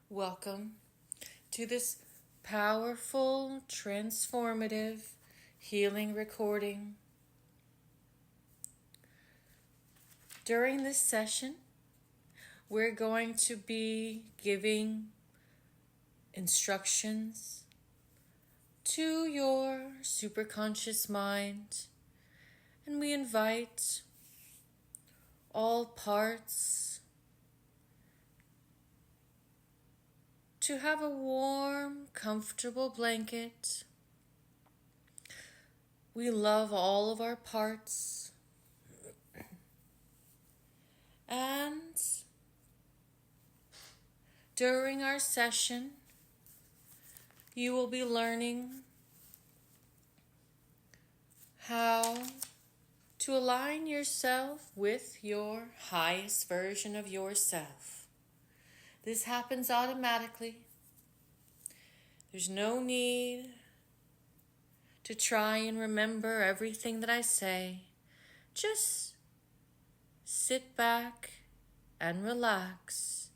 Welcome to this powerful, transformative, healing recording. During this session, we're going to be giving instructions to your superconscious mind, and we invite all parts to have a warm, comfortable blanket. We love all of our parts. And during our session, you will be learning how to align yourself with your highest version of yourself. This happens automatically. There's no need to try and remember everything that I say. Just sit back and relax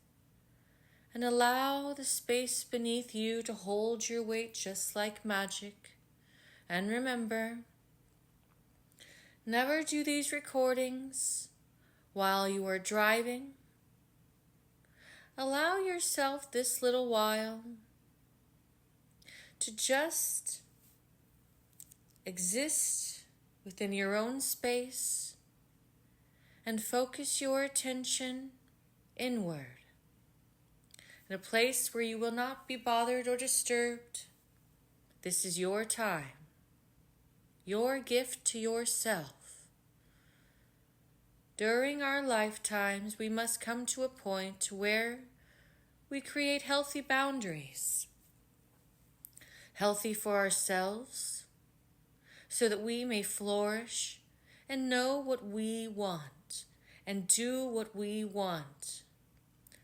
and allow the space beneath you to hold your weight just like magic. And remember, never do these recordings while you are driving. Allow yourself this little while to just exist within your own space and focus your attention inward, in a place where you will not be bothered or disturbed. This is your time, your gift to yourself. During our lifetimes, we must come to a point where we create healthy boundaries. Healthy for ourselves, so that we may flourish and know what we want and do what we want,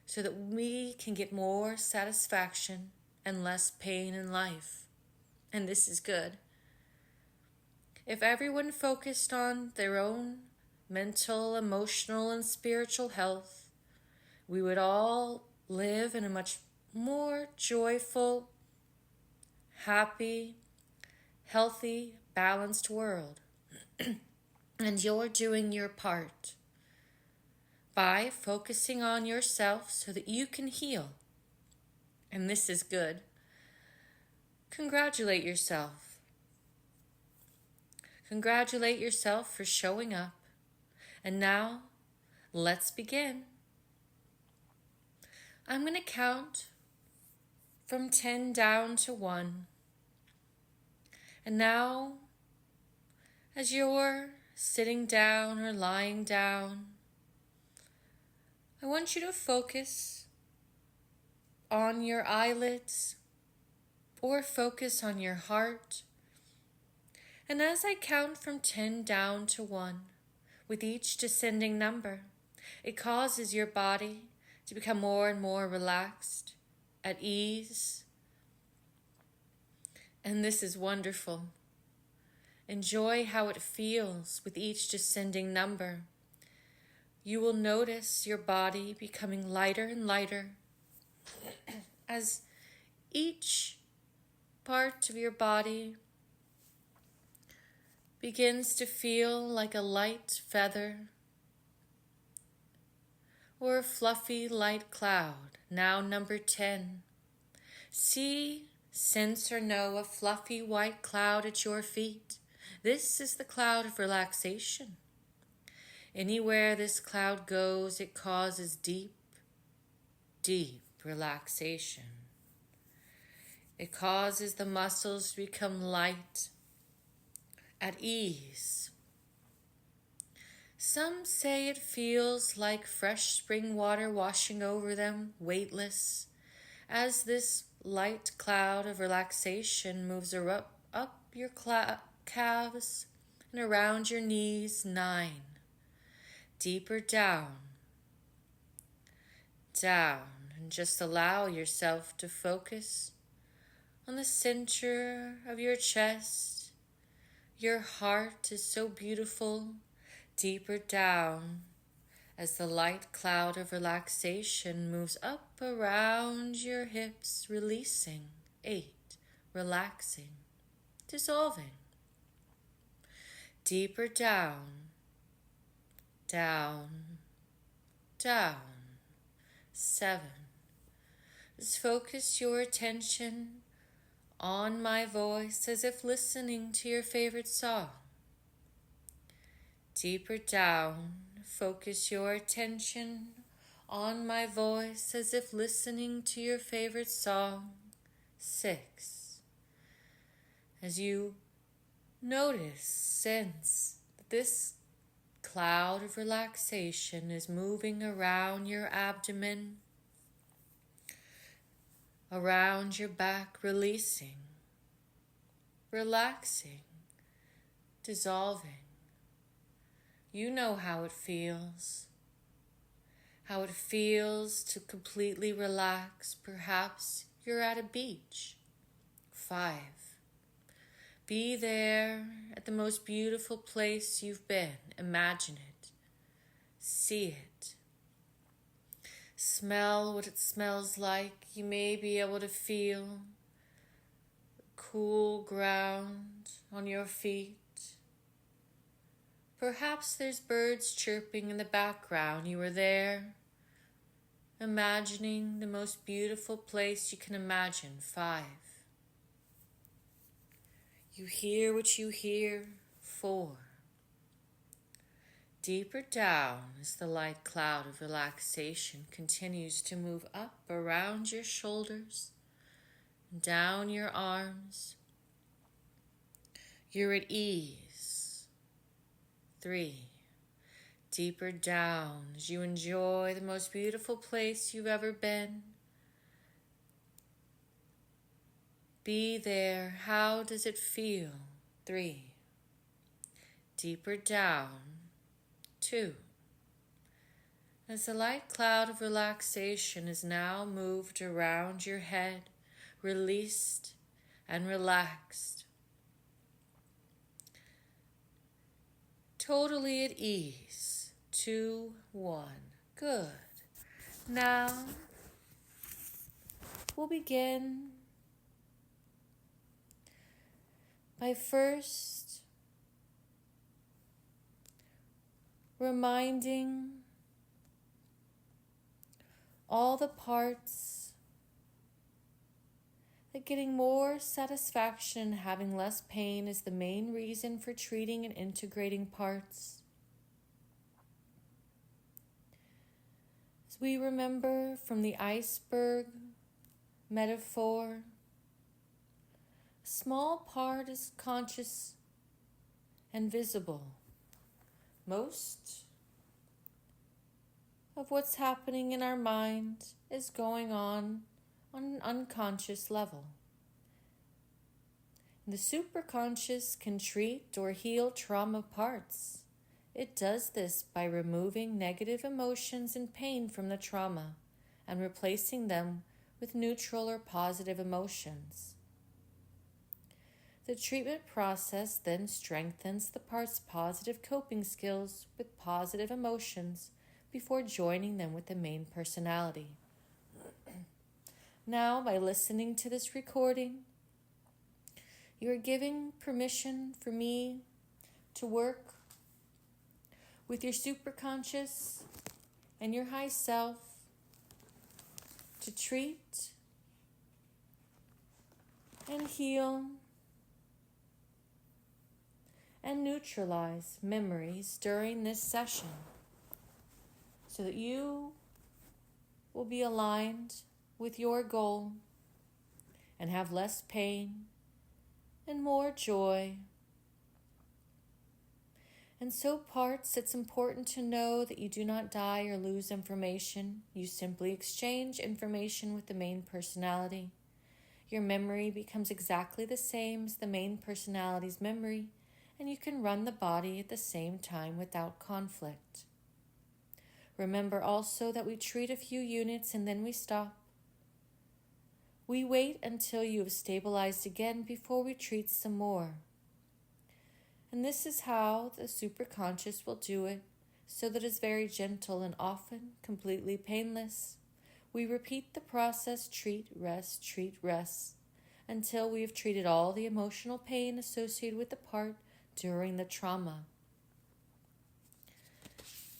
so that we can get more satisfaction and less pain in life. And this is good. If everyone focused on their own mental, emotional, and spiritual health, we would all live in a much more joyful, happy, healthy, balanced world. And you're doing your part by focusing on yourself so that you can heal. And this is good. Congratulate yourself. Congratulate yourself for showing up. And now, let's begin. I'm going to count from 10 down to 1. And now, as you're sitting down or lying down, I want you to focus on your eyelids or focus on your heart. And as I count from 10 down to 1, with each descending number, it causes your body to become more and more relaxed, at ease. And this is wonderful. Enjoy how it feels with each descending number. You will notice your body becoming lighter and lighter as each part of your body begins to feel like a light feather or a fluffy light cloud. Now number 10. See, sense, or know a fluffy white cloud at your feet. This is the cloud of relaxation. Anywhere this cloud goes, it causes deep, deep relaxation. It causes the muscles to become light, at ease. Some say it feels like fresh spring water washing over them, weightless, as this light cloud of relaxation moves up your calves and around your knees. 9. Deeper down, and just allow yourself to focus on the center of your chest. Your heart is so beautiful. Deeper down as the light cloud of relaxation moves up around your hips, releasing. 8, relaxing, dissolving. Deeper down, down, down. 7. Just focus your attention on my voice as if listening to your favorite song. Deeper down, focus your attention on my voice as if listening to your favorite song. 6. As you notice, sense that this cloud of relaxation is moving around your abdomen, around your back, releasing, relaxing, dissolving. You know how it feels to completely relax. Perhaps you're at a beach. 5. Be there at the most beautiful place you've been. Imagine it. See it. Smell what it smells like. You may be able to feel the cool ground on your feet. Perhaps there's birds chirping in the background. You are there, imagining the most beautiful place you can imagine. 5. You hear what you hear. 4. Deeper down as the light cloud of relaxation continues to move up around your shoulders, down your arms. You're at ease. 3. Deeper down as you enjoy the most beautiful place you've ever been. Be there. How does it feel? 3. Deeper down. 2. As the light cloud of relaxation is now moved around your head, released and relaxed, totally at ease. 2, 1. Good. Now, we'll begin by first reminding all the parts that getting more satisfaction and having less pain is the main reason for treating and integrating parts. As we remember from the iceberg metaphor, a small part is conscious and visible. Most of what's happening in our mind is going on an unconscious level. The superconscious can treat or heal trauma parts. It does this by removing negative emotions and pain from the trauma and replacing them with neutral or positive emotions. The treatment process then strengthens the part's positive coping skills with positive emotions before joining them with the main personality. Now, by listening to this recording, you are giving permission for me to work with your superconscious and your high self to treat and heal and neutralize memories during this session so that you will be aligned with your goal and have less pain and more joy. And so parts, it's important to know that you do not die or lose information. You simply exchange information with the main personality. Your memory becomes exactly the same as the main personality's memory, and you can run the body at the same time without conflict. Remember also that we treat a few units and then we stop. We wait until you have stabilized again before we treat some more. And this is how the superconscious will do it, so that it is very gentle and often completely painless. We repeat the process, treat, rest, until we have treated all the emotional pain associated with the part during the trauma.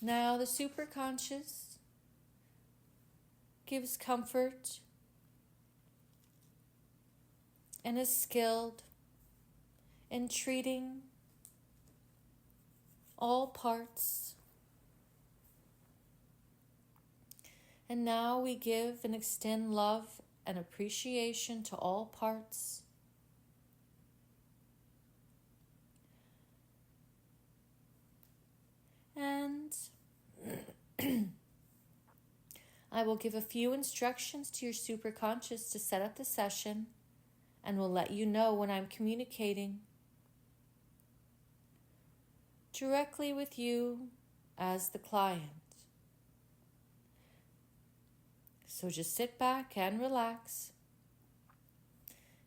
Now the superconscious gives comfort and is skilled in treating all parts. And now we give and extend love and appreciation to all parts. And I will give a few instructions to your superconscious to set up the session, and will let you know when I'm communicating directly with you as the client. So just sit back and relax.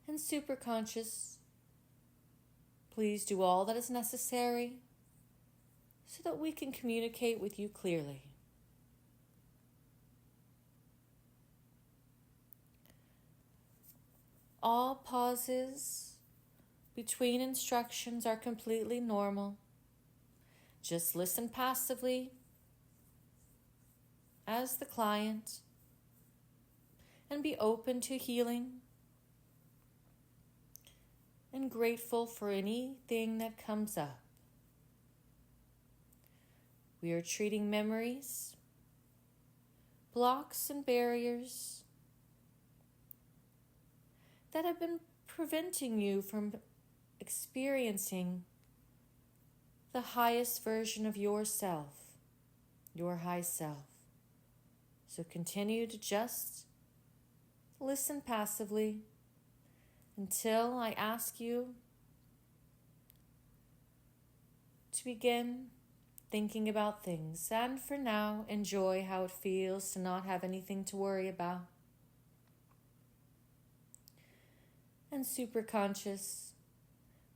And superconscious, please do all that is necessary so that we can communicate with you clearly. All pauses between instructions are completely normal. Just listen passively as the client and be open to healing and grateful for anything that comes up. We are treating memories, blocks, and barriers that have been preventing you from experiencing the highest version of yourself, your high self. So continue to just listen passively until I ask you to begin thinking about things. And for now, enjoy how it feels to not have anything to worry about. And superconscious,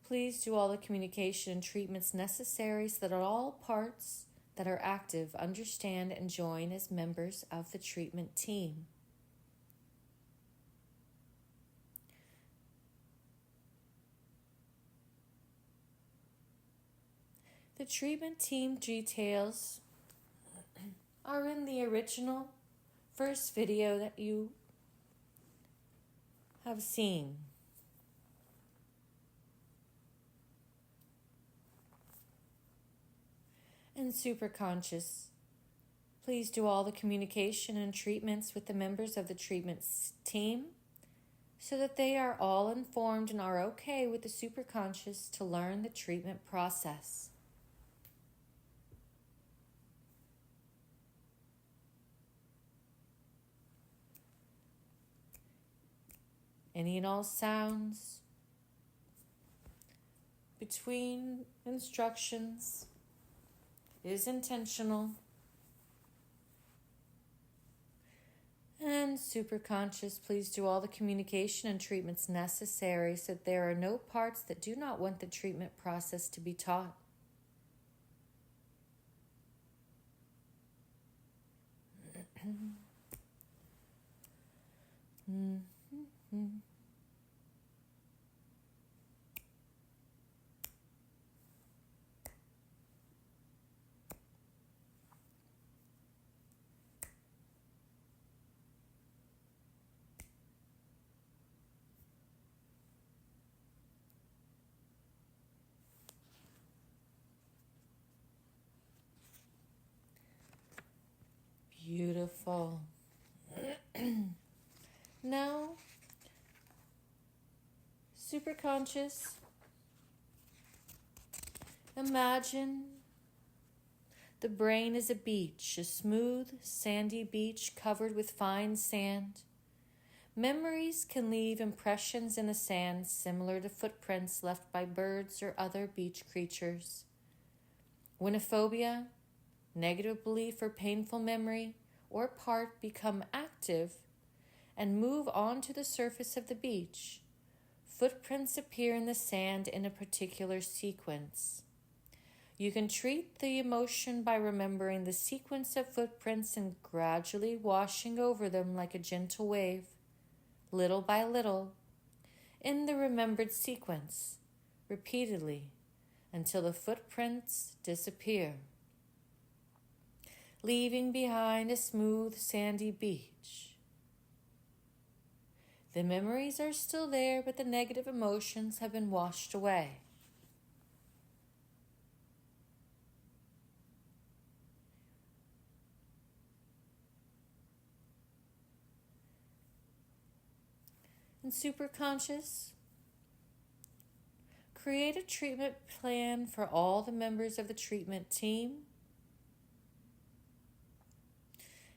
please do all the communication and treatments necessary so that all parts that are active understand and join as members of the treatment team. The treatment team details are in the original first video that you have seen. And superconscious, please do all the communication and treatments with the members of the treatment team so that they are all informed and are okay with the superconscious to learn the treatment process. Any and all sounds between instructions is intentional. And superconscious, please do all the communication and treatments necessary so that there are no parts that do not want the treatment process to be taught. Beautiful. Now, superconscious, imagine the brain is a beach, a smooth, sandy beach covered with fine sand. Memories can leave impressions in the sand similar to footprints left by birds or other beach creatures. When a phobia, negative belief, or painful memory or part become active and move onto the surface of the beach, footprints appear in the sand in a particular sequence. You can treat the emotion by remembering the sequence of footprints and gradually washing over them like a gentle wave, little by little, in the remembered sequence, repeatedly, until the footprints disappear, leaving behind a smooth, sandy beach. The memories are still there, but the negative emotions have been washed away. And Superconscious, create a treatment plan for all the members of the treatment team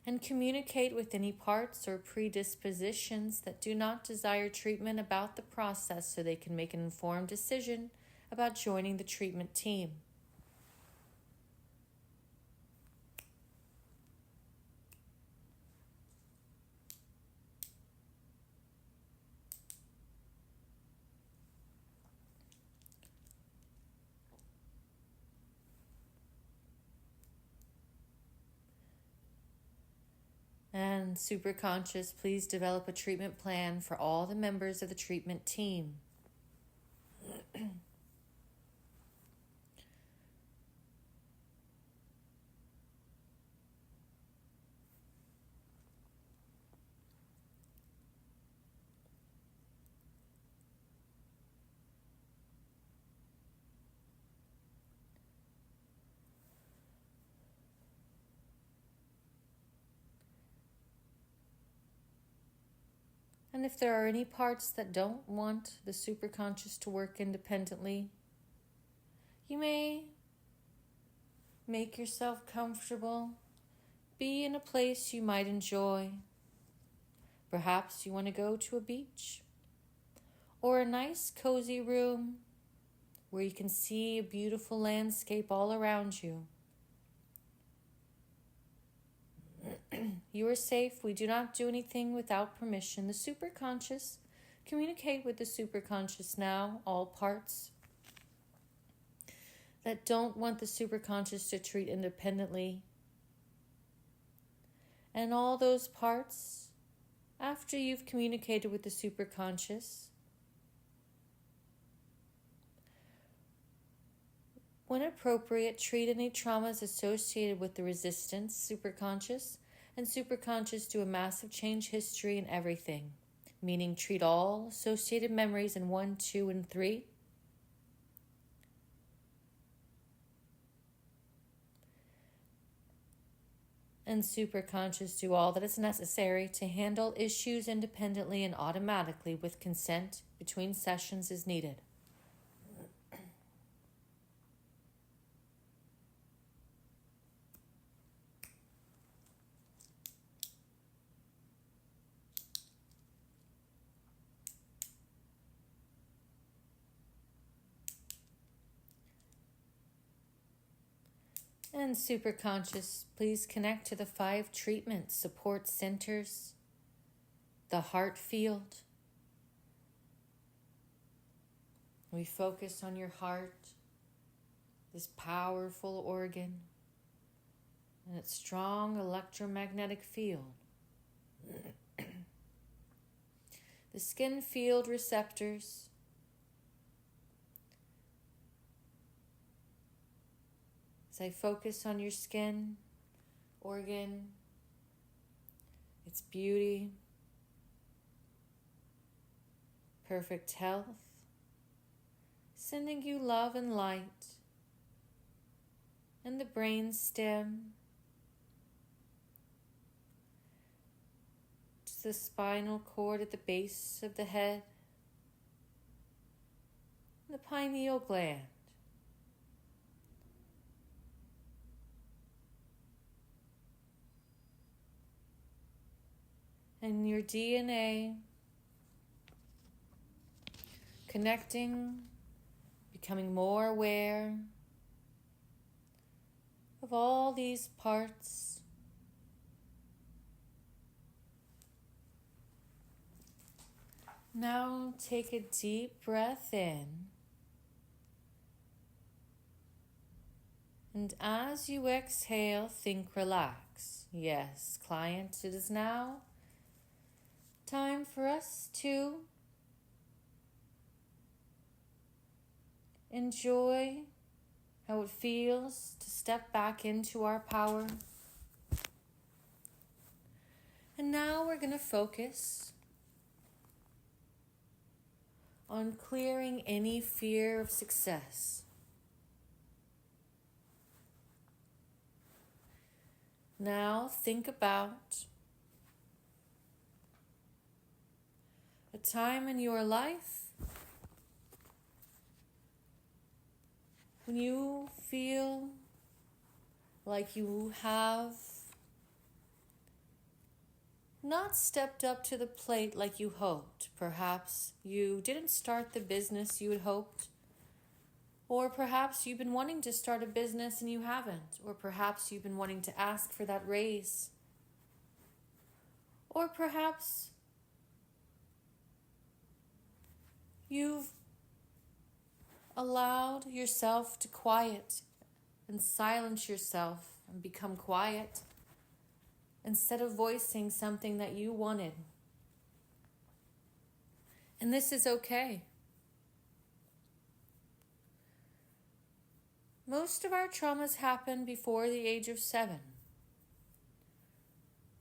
and communicate with any parts or predispositions that do not desire treatment about the process so they can make an informed decision about joining the treatment team. And Superconscious, please develop a treatment plan for all the members of the treatment team. And if there are any parts that don't want the Superconscious to work independently, you may make yourself comfortable, be in a place you might enjoy. Perhaps you want to go to a beach or a nice cozy room where you can see a beautiful landscape all around you. You are safe. We do not do anything without permission. The Superconscious, communicate with the Superconscious now, all parts that don't want the Superconscious to treat independently. And all those parts, after you've communicated with the Superconscious, when appropriate, treat any traumas associated with the resistance, Superconscious, and Superconscious do a massive change history in everything, meaning treat all associated memories in 1, 2, and 3. And Superconscious do all that is necessary to handle issues independently and automatically with consent between sessions as needed. And Superconscious, please connect to the 5 treatment support centers, the heart field. We focus on your heart, this powerful organ, and its strong electromagnetic field. The skin field receptors, as I focus on your skin, organ, its beauty, perfect health, sending you love and light, and the brain stem, to the spinal cord at the base of the head, and the pineal gland. And your DNA, connecting, becoming more aware of all these parts. Now take a deep breath in And as you exhale, think relax. Yes, client, it is now time for us to enjoy how it feels to step back into our power. And now we're going to focus on clearing any fear of success. Now think about a time in your life when you feel like you have not stepped up to the plate like you hoped. Perhaps you didn't start the business you had hoped. Or perhaps you've been wanting to start a business and you haven't. Or perhaps you've been wanting to ask for that raise. Or perhaps you've allowed yourself to quiet and silence yourself and become quiet instead of voicing something that you wanted. And this is okay. Most of our traumas happen before the age of 7.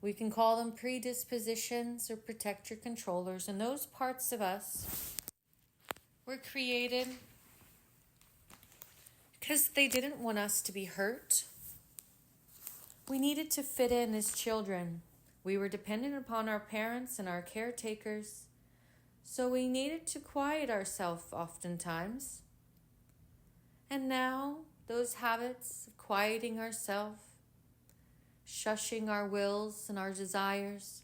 We can call them predispositions or protector controllers, and those parts of us were created because they didn't want us to be hurt. We needed to fit in as children. We were dependent upon our parents and our caretakers, so we needed to quiet ourselves oftentimes. And now, those habits of quieting ourselves, shushing our wills and our desires,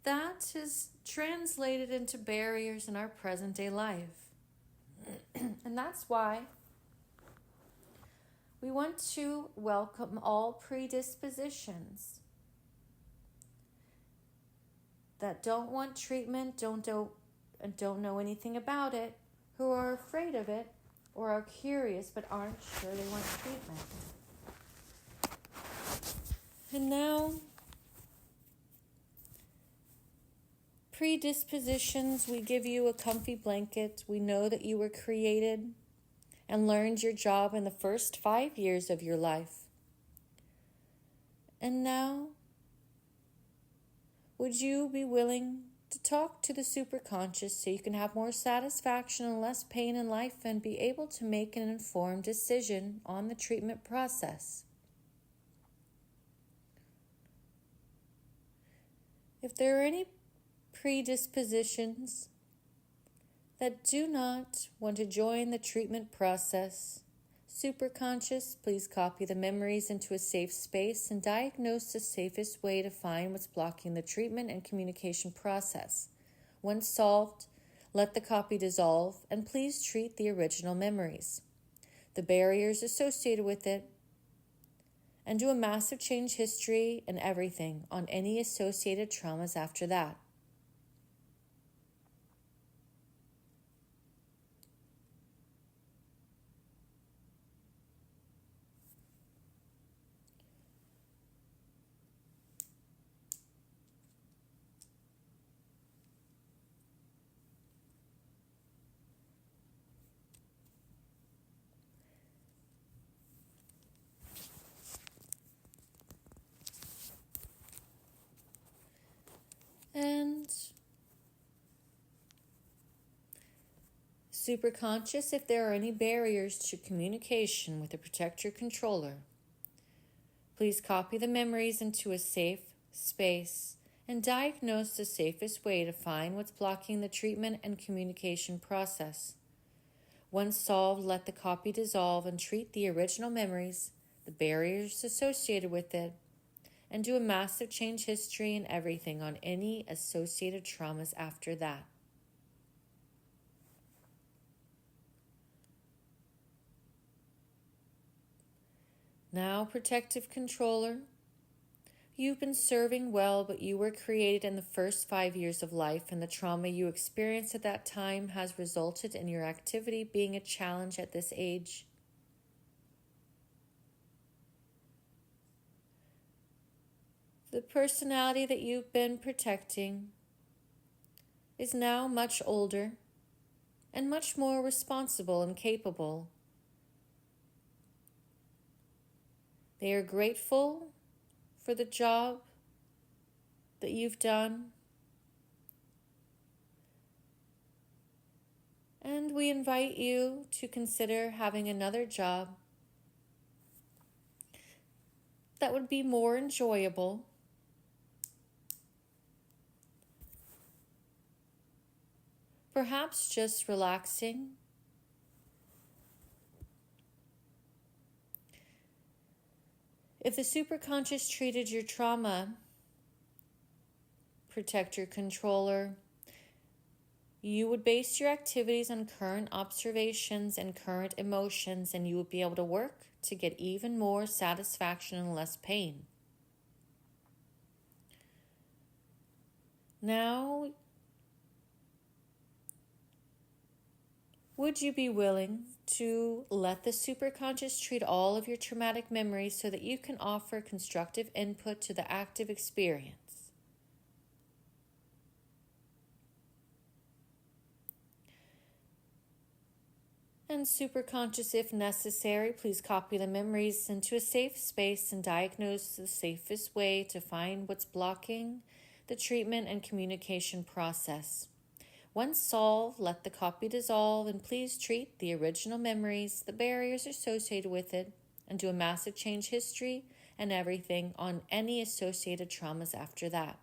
that is translated into barriers in our present-day life. And that's why we want to welcome all predispositions that don't want treatment, don't know anything about it, who are afraid of it, or are curious but aren't sure they want treatment. And now, predispositions, we give you a comfy blanket. We know that you were created and learned your job in the first 5 years of your life. And now, would you be willing to talk to the superconscious so you can have more satisfaction and less pain in life and be able to make an informed decision on the treatment process? If there are any predispositions that do not want to join the treatment process, Superconscious, please copy the memories into a safe space and diagnose the safest way to find what's blocking the treatment and communication process. Once solved, let the copy dissolve and please treat the original memories, the barriers associated with it, and do a massive change history and everything on any associated traumas after that. And Superconscious, if there are any barriers to communication with a protector controller, please copy the memories into a safe space and diagnose the safest way to find what's blocking the treatment and communication process. Once solved, let the copy dissolve and treat the original memories, the barriers associated with it, and do a massive change history and everything on any associated traumas after that. Now, protective controller, you've been serving well, but you were created in the first 5 years of life, and the trauma you experienced at that time has resulted in your activity being a challenge at this age. The personality that you've been protecting is now much older and much more responsible and capable. They are grateful for the job that you've done. And we invite you to consider having another job that would be more enjoyable. Perhaps just relaxing. If the superconscious treated your trauma protector controller, you would base your activities on current observations and current emotions, and you would be able to work to get even more satisfaction and less pain. Now, would you be willing to let the superconscious treat all of your traumatic memories so that you can offer constructive input to the active experience? And superconscious, if necessary, please copy the memories into a safe space and diagnose the safest way to find what's blocking the treatment and communication process. Once solved, let the copy dissolve and please treat the original memories, the barriers associated with it, and do a massive change history and everything on any associated traumas after that.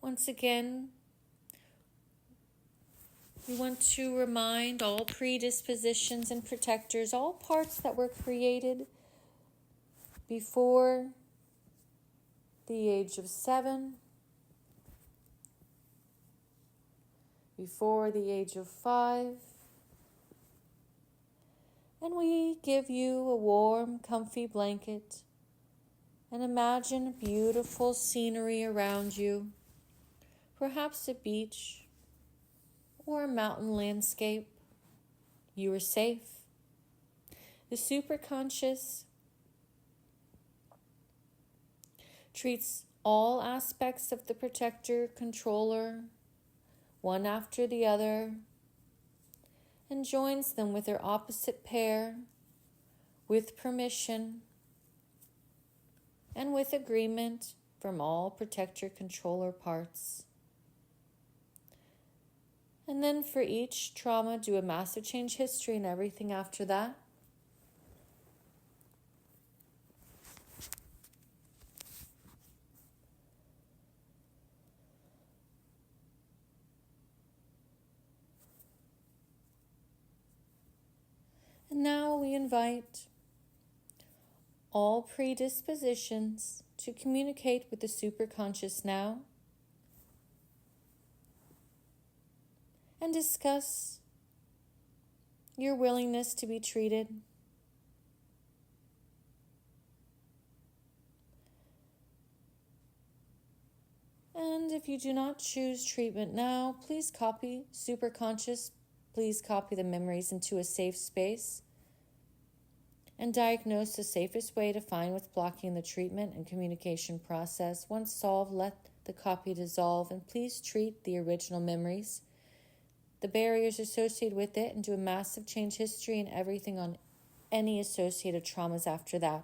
Once again, we want to remind all predispositions and protectors, all parts that were created before the age of 7, before the age of 5, and we give you a warm, comfy blanket and imagine beautiful scenery around you. Perhaps a beach or a mountain landscape. You are safe. The superconscious treats all aspects of the protector controller, one after the other, and joins them with their opposite pair, with permission and with agreement from all protector controller parts. And then for each trauma, do a massive change history and everything after that. And now we invite all predispositions to communicate with the superconscious now and discuss your willingness to be treated. And if you do not choose treatment now, please copy superconscious. Please copy the memories into a safe space and diagnose the safest way to find what's blocking the treatment and communication process. Once solved, let the copy dissolve and please treat the original memories, the barriers associated with it, and do a massive change history and everything on any associated traumas after that.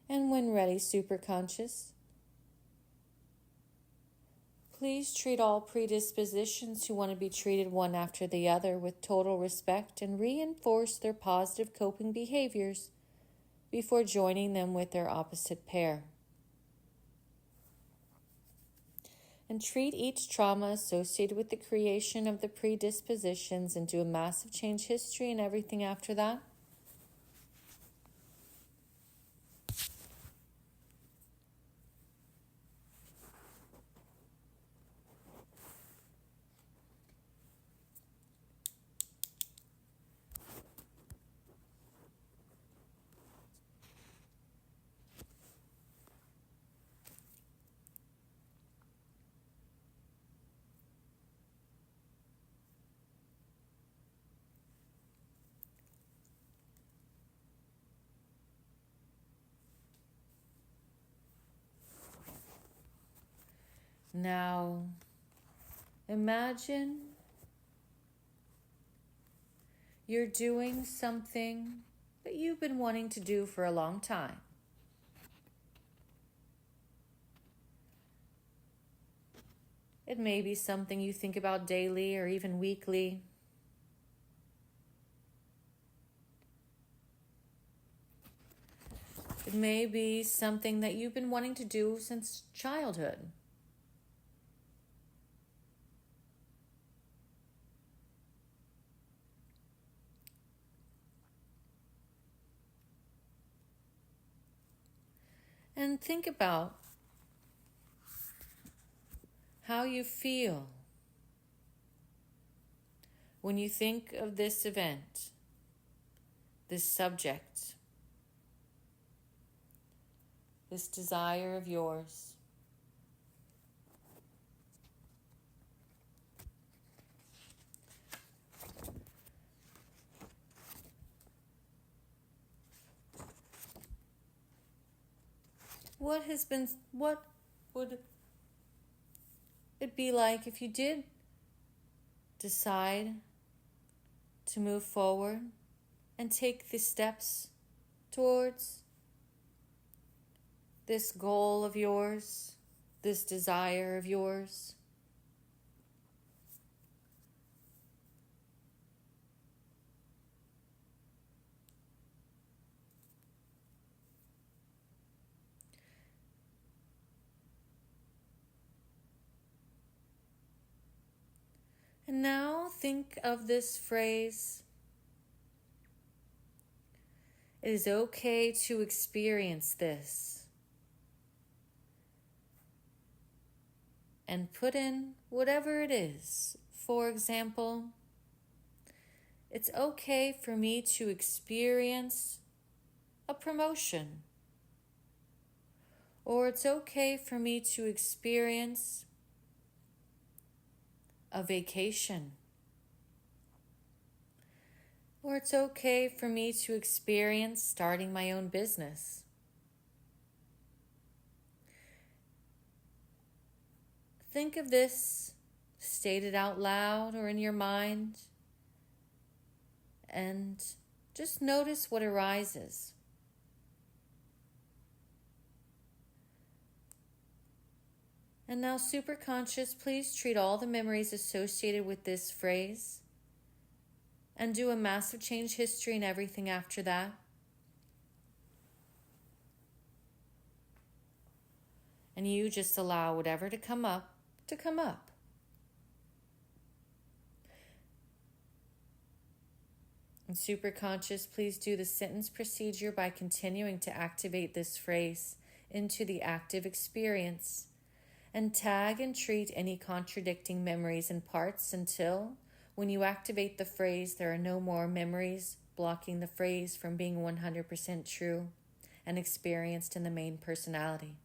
And when ready, superconscious, please treat all predispositions who want to be treated one after the other with total respect and reinforce their positive coping behaviors before joining them with their opposite pair. And treat each trauma associated with the creation of the predispositions and do a massive change history and everything after that. Now, imagine you're doing something that you've been wanting to do for a long time. It may be something you think about daily or even weekly. It may be something that you've been wanting to do since childhood. And think about how you feel when you think of this event, this subject, this desire of yours. What would it be like if you did decide to move forward and take the steps towards this goal of yours, this desire of yours? And now think of this phrase. It is okay to experience this. And put in whatever it is. For example, it's okay for me to experience a promotion. Or it's okay for me to experience a vacation. Or it's okay for me to experience starting my own business. Think of this stated out loud or in your mind, and just notice what arises. And now, Superconscious, please treat all the memories associated with this phrase and do a massive change history and everything after that. And you just allow whatever to come up. And Superconscious, please do the sentence procedure by continuing to activate this phrase into the active experience. And tag and treat any contradicting memories and parts until, when you activate the phrase, there are no more memories blocking the phrase from being 100% true and experienced in the main personality.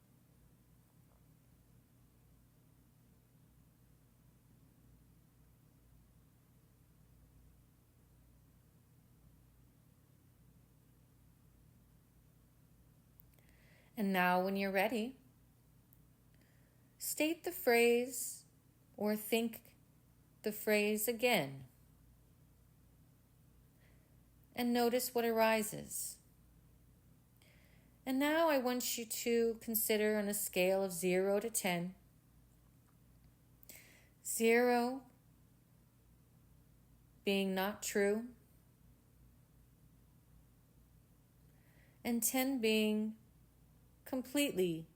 And now, when you're ready, state the phrase or think the phrase again. And notice what arises. And now I want you to consider on a scale of 0 to 10. 0 being not true, and 10 being completely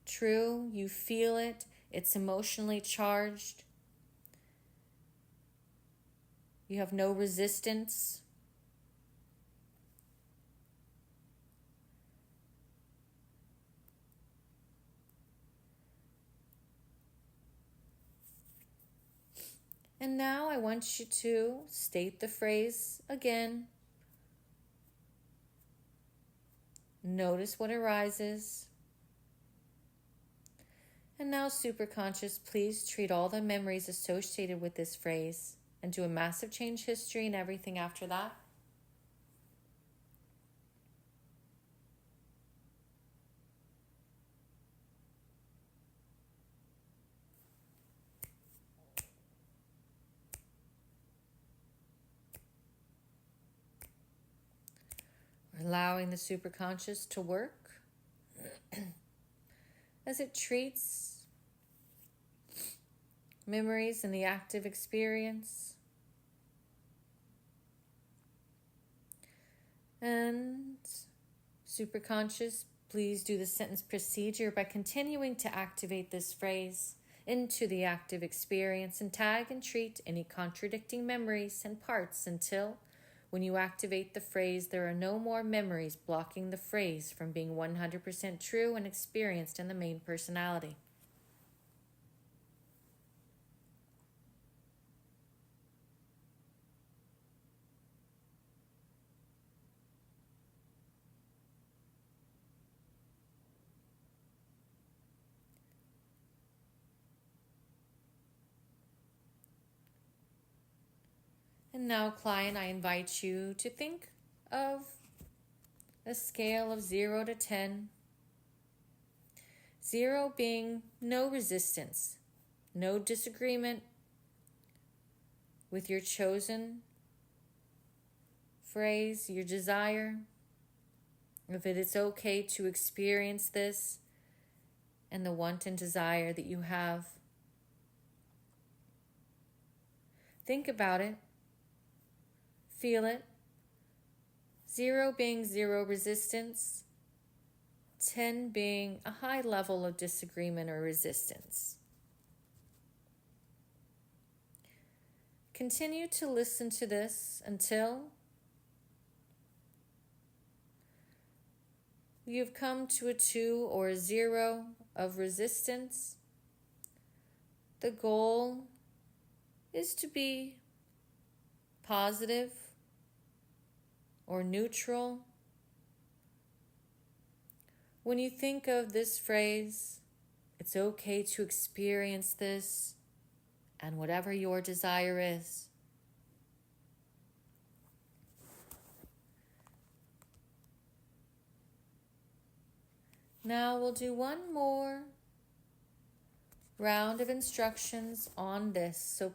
true. You feel it. It's emotionally charged. You have no resistance. And now I want you to state the phrase again. Notice what arises. And now, Superconscious, please treat all the memories associated with this phrase and do a massive change history and everything after that. allowing the superconscious to work as it treats memories in the active experience. And superconscious, please do the sentence procedure by continuing to activate this phrase into the active experience and tag and treat any contradicting memories and parts until, when you activate the phrase, there are no more memories blocking the phrase from being 100% true and experienced in the main personality. And now, client, I invite you to think of a scale of 0 to 10. 0 being no resistance, no disagreement with your chosen phrase, your desire. If it is okay to experience this and the want and desire that you have. Think about it. Feel it. 0 being 0 resistance. 10 being a high level of disagreement or resistance. Continue to listen to this until you've come to a 2 or a 0 of resistance. The goal is to be positive or neutral. When you think of this phrase, it's okay to experience this and whatever your desire is. Now we'll do one more round of instructions on this. So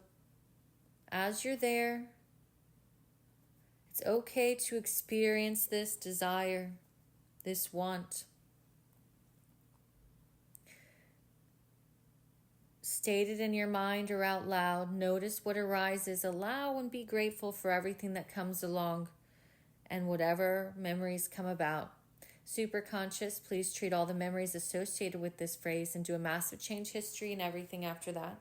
as you're there, it's okay to experience this desire, this want. State it in your mind or out loud. Notice what arises. Allow and be grateful for everything that comes along and whatever memories come about. Superconscious, please treat all the memories associated with this phrase and do a massive change history and everything after that.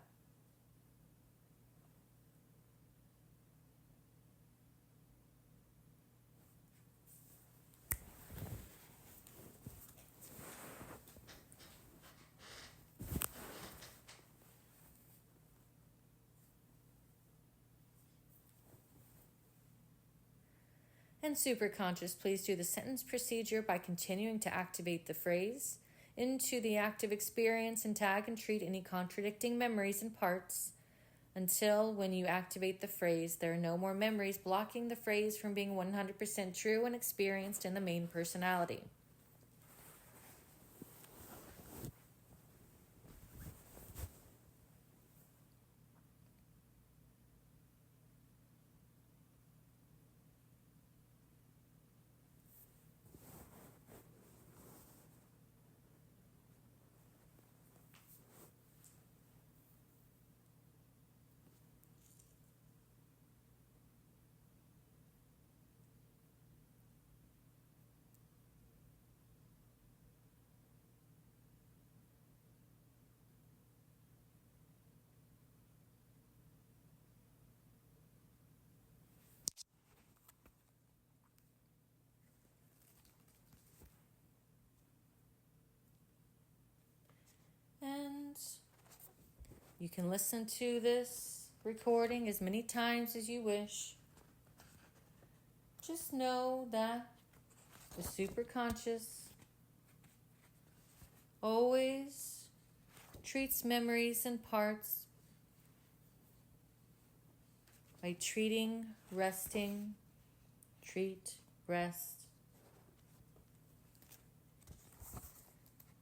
And superconscious, please do the sentence procedure by continuing to activate the phrase into the active experience and tag and treat any contradicting memories and parts until, when you activate the phrase, there are no more memories blocking the phrase from being 100% true and experienced in the main personality. And you can listen to this recording as many times as you wish. Just know that the superconscious always treats memories and parts by treating, resting, treat, rest.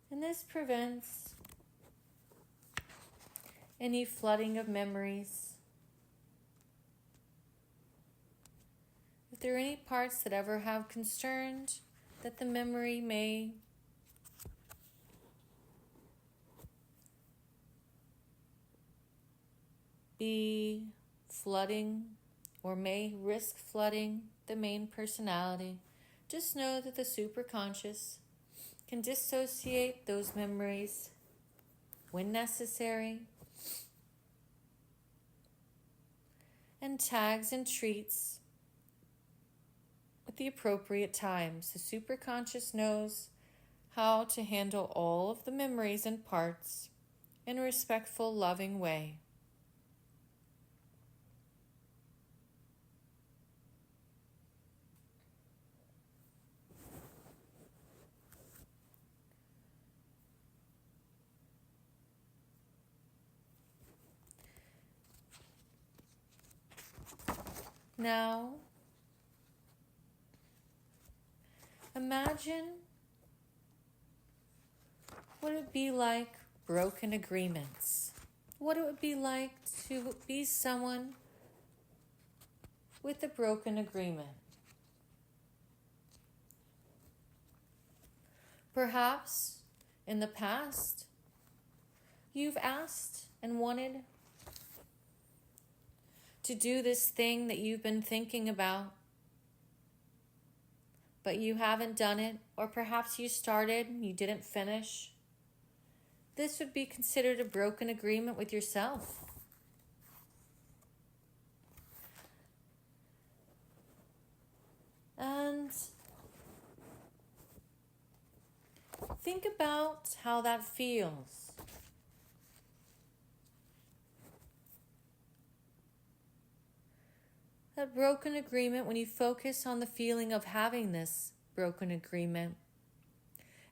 And this prevents any flooding of memories. If there are any parts that ever have concerned that the memory may be flooding or may risk flooding the main personality, just know that the superconscious can dissociate those memories when necessary, and tags and treats at the appropriate times. The superconscious knows how to handle all of the memories and parts in a respectful, loving way. Now, imagine what it would be like broken agreements. What it would be like to be someone with a broken agreement. Perhaps in the past, you've asked and wanted to do this thing that you've been thinking about, but you haven't done it, or perhaps you started and you didn't finish. This would be considered a broken agreement with yourself. And think about how that feels. That broken agreement, when you focus on the feeling of having this broken agreement,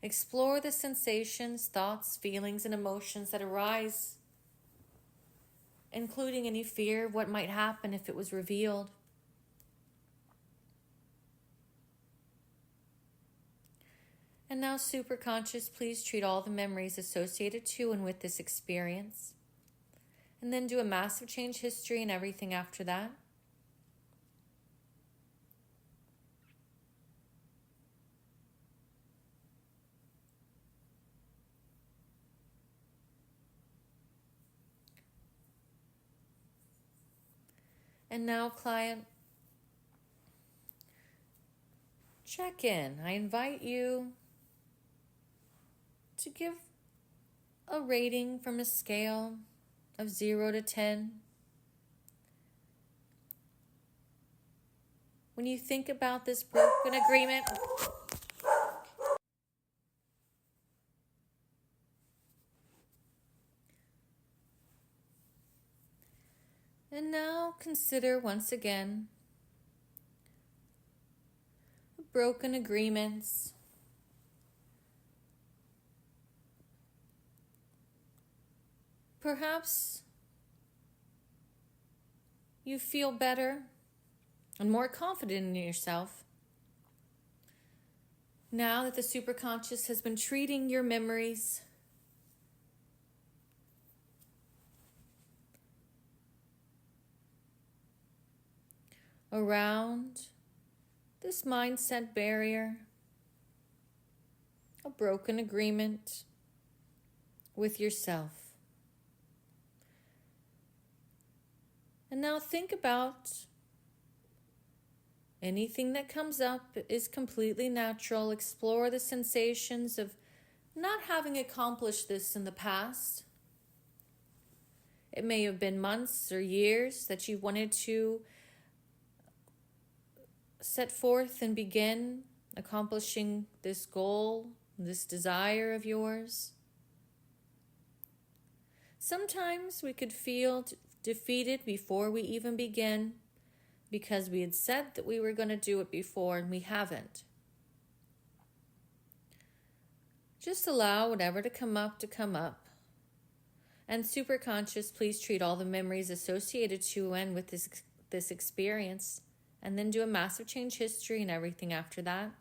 explore the sensations, thoughts, feelings, and emotions that arise, including any fear of what might happen if it was revealed. And now, superconscious, please treat all the memories associated to and with this experience. And then do a massive change history and everything after that. And now, client, check in. I invite you to give a rating from a scale of 0 to 10. When you think about this broken agreement, and now consider once again broken agreements. Perhaps you feel better and more confident in yourself now that the superconscious has been treating your memories around this mindset barrier, a broken agreement with yourself. And now think about anything that comes up is completely natural. Explore the sensations of not having accomplished this in the past. It may have been months or years that you wanted to set forth and begin accomplishing this goal, this desire of yours. Sometimes we could feel defeated before we even begin because we had said that we were going to do it before and we haven't. Just allow whatever to come up. And superconscious, please treat all the memories associated to and with this experience, and then do a massive change history and everything after that.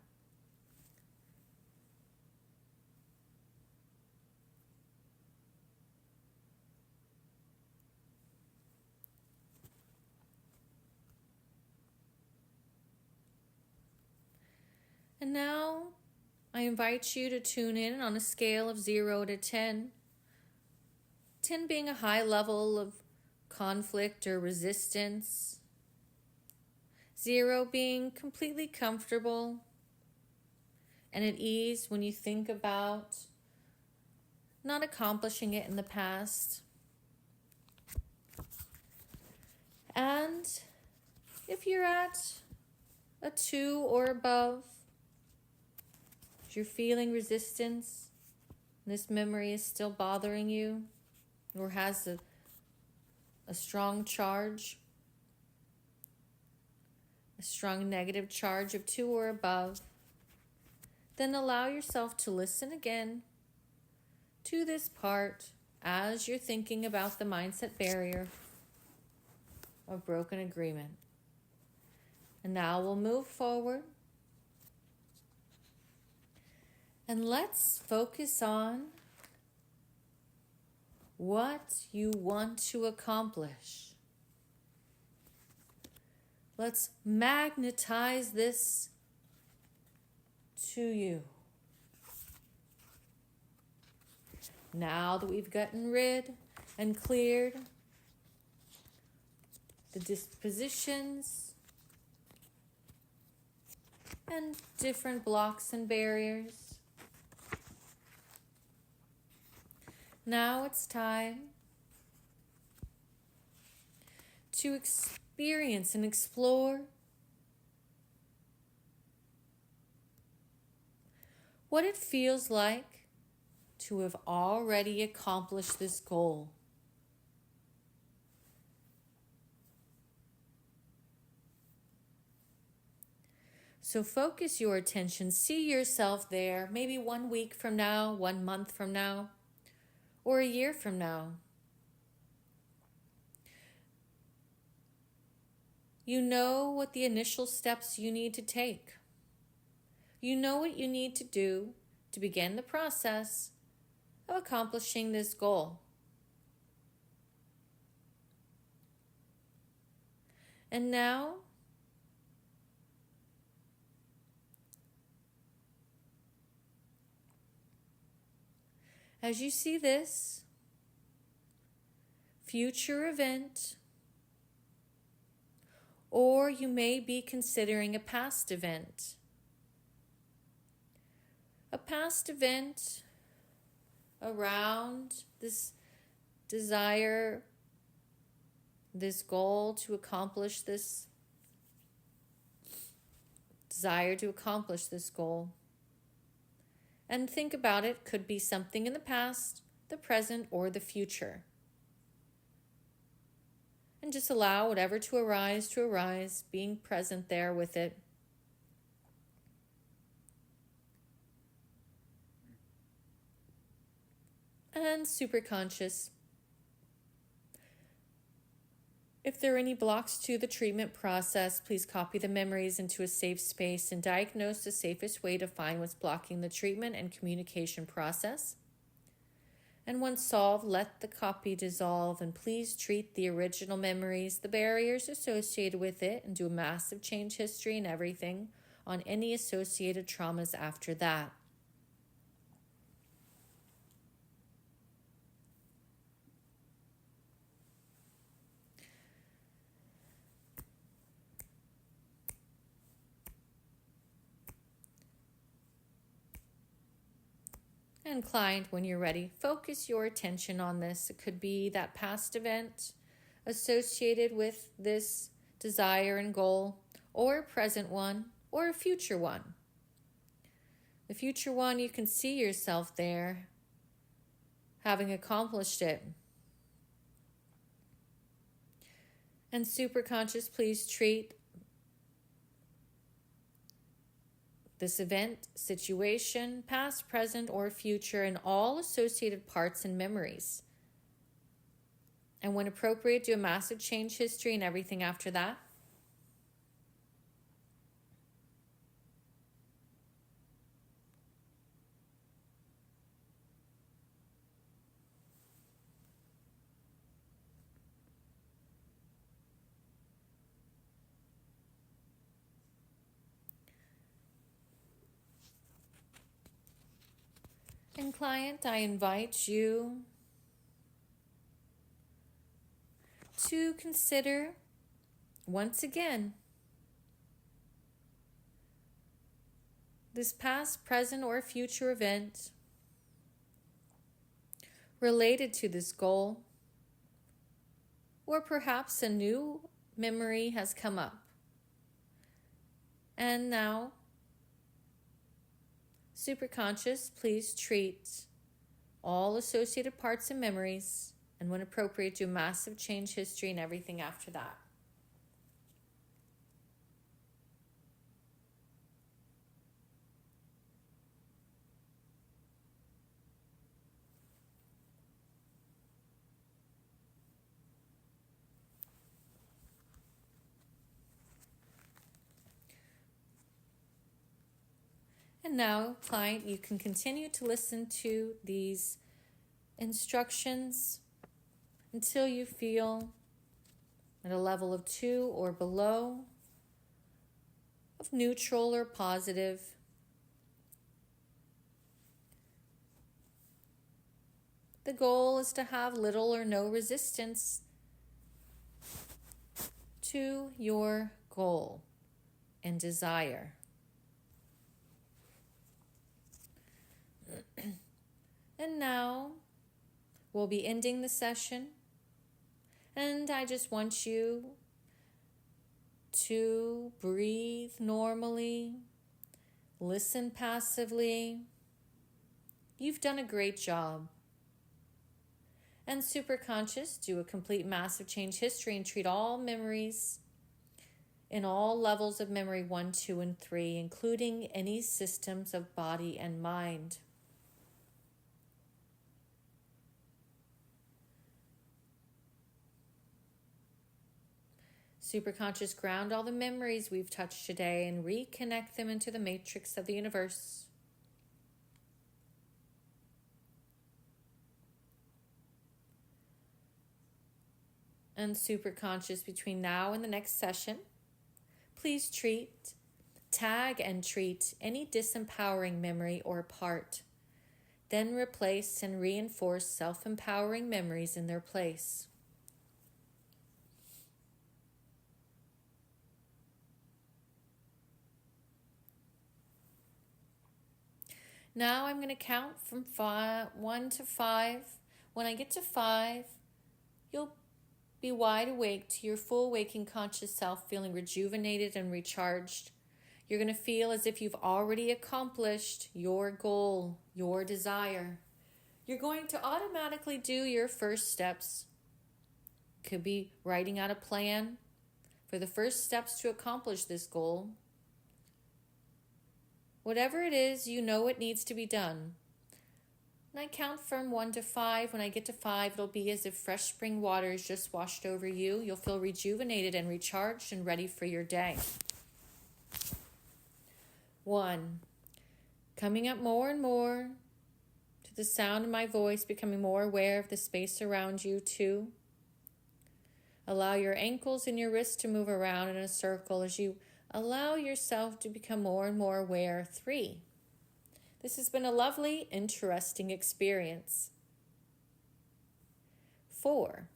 And now I invite you to tune in on a scale of 0 to 10. 10 being a high level of conflict or resistance. 0 being completely comfortable and at ease when you think about not accomplishing it in the past. And if you're at a 2 or above, if you're feeling resistance, this memory is still bothering you or has a strong charge, a strong negative charge of 2 or above, then allow yourself to listen again to this part as you're thinking about the mindset barrier of broken agreement. And now we'll move forward. And let's focus on what you want to accomplish. Let's magnetize this to you. Now that we've gotten rid and cleared the dispositions and different blocks and barriers, now it's time to experience and explore what it feels like to have already accomplished this goal. So focus your attention, see yourself there, maybe 1 week from now, 1 month from now, or a year from now. You know what the initial steps you need to take. You know what you need to do to begin the process of accomplishing this goal. And now, as you see this future event, or you may be considering a past event. A past event around this desire, this goal to accomplish this, desire to accomplish this goal. And think about it, could be something in the past, the present, or the future. And just allow whatever to arise, being present there with it. And superconscious. If there are any blocks to the treatment process, please copy the memories into a safe space and diagnose the safest way to find what's blocking the treatment and communication process. And once solved, let the copy dissolve and please treat the original memories, the barriers associated with it, and do a massive change history and everything on any associated traumas after that. And client, when you're ready, focus your attention on this. It could be that past event associated with this desire and goal, or a present one, or a future one. The future one, you can see yourself there, having accomplished it. And superconscious, please treat this event, situation, past, present, or future, and all associated parts and memories. And when appropriate, do a massive change history and everything after that. client, I invite you to consider once again this past, present, or future event related to this goal, or perhaps a new memory has come up. And now, Superconscious, please treat all associated parts and memories, and when appropriate, do massive change history and everything after that. And now, client, you can continue to listen to these instructions until you feel at a level of 2 or below, of neutral or positive. The goal is to have little or no resistance to your goal and desire. And now we'll be ending the session, and I just want you to breathe normally, listen passively. You've done a great job. And Superconscious, do a complete massive change history and treat all memories in all levels of memory 1, 2, and 3, including any systems of body and mind. Superconscious, ground all the memories we've touched today and reconnect them into the matrix of the universe. And Superconscious, between now and the next session, please tag and treat any disempowering memory or part. Then replace and reinforce self-empowering memories in their place. Now I'm going to count from 1 to 5. When I get to 5, you'll be wide awake to your full waking conscious self, feeling rejuvenated and recharged. You're going to feel as if you've already accomplished your goal, your desire. You're going to automatically do your first steps. Could be writing out a plan for the first steps to accomplish this goal. Whatever it is, you know it needs to be done. And I count from 1 to 5. When I get to 5, it'll be as if fresh spring water is just washed over you. You'll feel rejuvenated and recharged and ready for your day. 1, coming up more and more to the sound of my voice, becoming more aware of the space around you. 2, allow your ankles and your wrists to move around in a circle as you allow yourself to become more and more aware. 3, this has been a lovely, interesting experience. 4,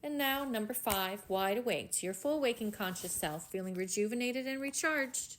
and now number 5, wide awake to your full waking conscious self, feeling rejuvenated and recharged.